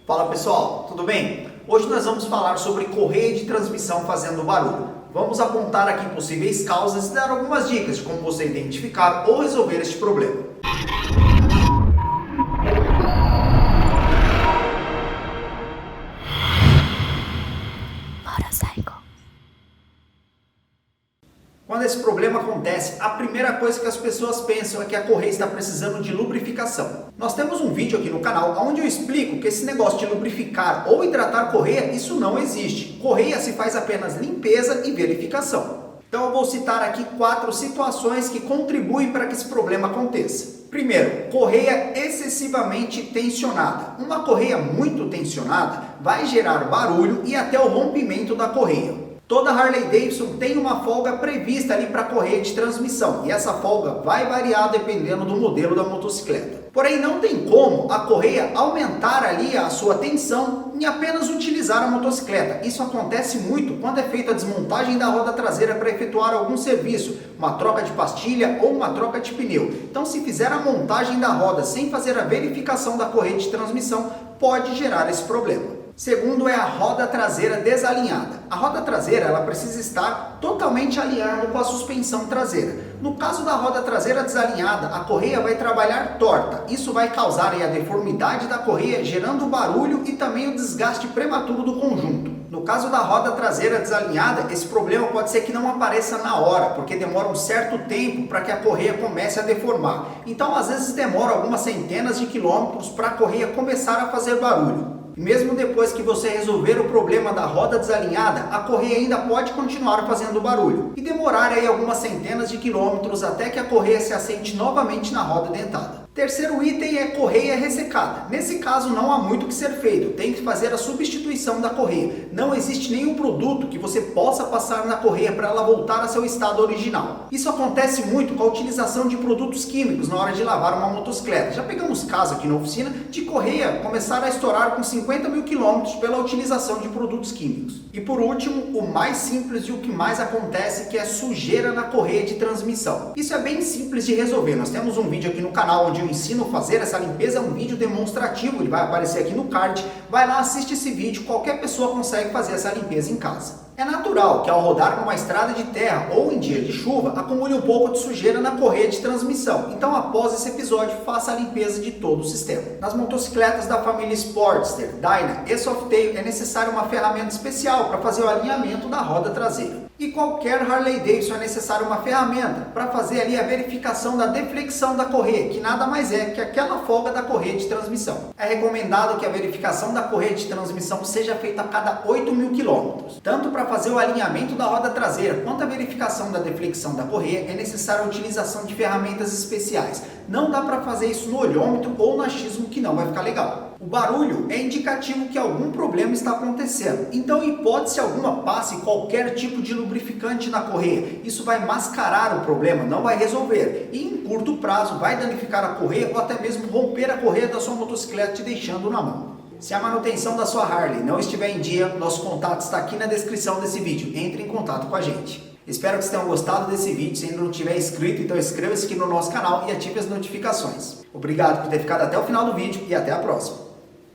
Fala pessoal, tudo bem? Hoje nós vamos falar sobre correia de transmissão fazendo barulho. Vamos apontar aqui possíveis causas e dar algumas dicas de como você identificar ou resolver este problema. Quando esse problema acontece, a primeira coisa que as pessoas pensam é que a correia está precisando de lubrificação. Nós temos um vídeo aqui no canal onde eu explico que esse negócio de lubrificar ou hidratar correia, isso não existe. Correia se faz apenas limpeza e verificação. Então eu vou citar aqui 4 situações que contribuem para que esse problema aconteça. Primeiro, correia excessivamente tensionada. Uma correia muito tensionada vai gerar barulho e até o rompimento da correia. Toda Harley Davidson tem uma folga prevista ali para correia de transmissão e essa folga vai variar dependendo do modelo da motocicleta. Porém, não tem como a correia aumentar ali a sua tensão em apenas utilizar a motocicleta. Isso acontece muito quando é feita a desmontagem da roda traseira para efetuar algum serviço, uma troca de pastilha ou uma troca de pneu. Então, se fizer a montagem da roda sem fazer a verificação da correia de transmissão, pode gerar esse problema. Segundo é a roda traseira desalinhada. A roda traseira ela precisa estar totalmente alinhada com a suspensão traseira. No caso da roda traseira desalinhada, a correia vai trabalhar torta. Isso vai causar a deformidade da correia, gerando barulho e também o desgaste prematuro do conjunto. No caso da roda traseira desalinhada, esse problema pode ser que não apareça na hora, porque demora um certo tempo para que a correia comece a deformar. Então, às vezes demora algumas centenas de quilômetros para a correia começar a fazer barulho. Mesmo depois que você resolver o problema da roda desalinhada, a correia ainda pode continuar fazendo barulho e demorar aí algumas centenas de quilômetros até que a correia se assente novamente na roda dentada. Terceiro item é correia ressecada. Nesse caso não há muito o que ser feito, tem que fazer a substituição da correia. Não existe nenhum produto que você possa passar na correia para ela voltar a seu estado original. Isso acontece muito com a utilização de produtos químicos na hora de lavar uma motocicleta. Já pegamos caso aqui na oficina de correia começar a estourar com 50 mil quilômetros pela utilização de produtos químicos. E por último, o mais simples e o que mais acontece, que é sujeira na correia de transmissão. Isso é bem simples de resolver. Nós temos um vídeo aqui no canal onde eu ensino a fazer essa limpeza, é um vídeo demonstrativo, ele vai aparecer aqui no card. Vai lá, assiste esse vídeo, qualquer pessoa consegue fazer essa limpeza em casa. É natural que ao rodar numa estrada de terra ou em dia de chuva, acumule um pouco de sujeira na correia de transmissão. Então, após esse episódio, faça a limpeza de todo o sistema. Nas motocicletas da família Sportster, Dyna e Softail é necessário uma ferramenta especial para fazer o alinhamento da roda traseira. E qualquer Harley Davidson é necessário uma ferramenta para fazer ali a verificação da deflexão da correia, que nada mais é que aquela folga da correia de transmissão. É recomendado que a verificação da correia de transmissão seja feita a cada 8 mil quilômetros. Tanto para fazer o alinhamento da roda traseira quanto a verificação da deflexão da correia, é necessária a utilização de ferramentas especiais. Não dá para fazer isso no olhômetro ou no achismo, que não vai ficar legal. O barulho é indicativo que algum problema está acontecendo. Então, em hipótese alguma, passe qualquer tipo de lubrificante na correia. Isso vai mascarar o problema, não vai resolver. E em curto prazo vai danificar a correia ou até mesmo romper a correia da sua motocicleta, te deixando na mão. Se a manutenção da sua Harley não estiver em dia, nosso contato está aqui na descrição desse vídeo. Entre em contato com a gente. Espero que vocês tenham gostado desse vídeo. Se ainda não tiver inscrito, então inscreva-se aqui no nosso canal e ative as notificações. Obrigado por ter ficado até o final do vídeo e até a próxima.